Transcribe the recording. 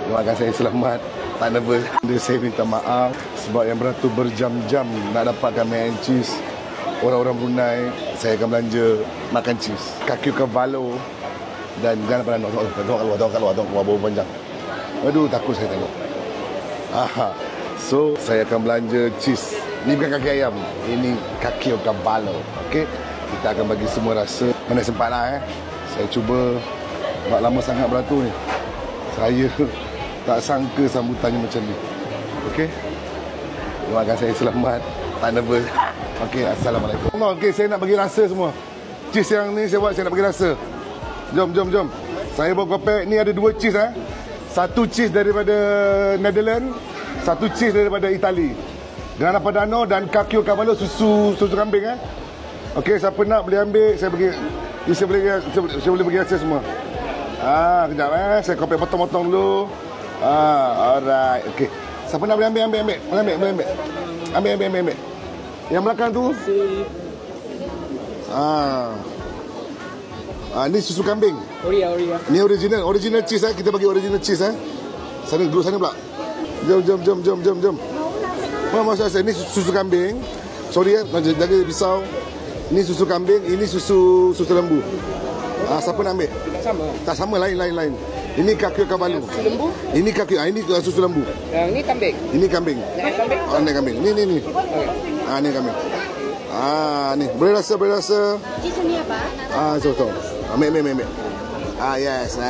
Doakan saya selamat. Tak nervous. Saya minta maaf sebab yang beratur berjam-jam nak dapatkan mac and cheese. Orang-orang Brunei, saya akan belanja makan cheese. Kaki Cavallo dan jangan pernah tengok keluar bau panjang. Aduh, takut saya tengok. So, saya akan belanja cheese. Ini bukan kaki ayam, ini kaki Cavallo. Okey, kita akan bagi semua rasa. Mana sempat lah Saya cuba. Sebab lama sangat beratur ni. Saya tak sangka sambutannya macam ni. Okey. Doakan saya selamat. Tak nervous. Okey, Assalamualaikum. Okey, saya nak bagi rasa semua. Cheese yang ni saya buat, saya nak bagi rasa. Jom. Saya bawa kopek. Ni ada 2 cheese Satu cheese daripada Netherlands, satu cheese daripada Itali. Grana Padano dan Kaki Cavallo susu kambing Okey, siapa nak boleh ambil. Saya boleh bagi rasa semua. Kejap saya kopek potong-potong dulu. Alright. Okey. Siapa nak boleh ambil. Boleh ambil. Yang belakang tu. Ni susu kambing. Oria. Ni original cheese Kita bagi original cheese Sana pula. Jom. Maksud saya ni susu kambing. Sorry jaga pisau. Ni susu kambing, ini susu lembu. Siapa nak ambil? Tak sama, lain. Ini kaki Cavallo. Susu lembu? Ini kaki, ini susu lembu. Yang ni kambing. Ini kambing. Ini kambing. Ni. Ni kambing. Ni. Boleh rasa. Cheese ni apa? So. Ambil. Yes.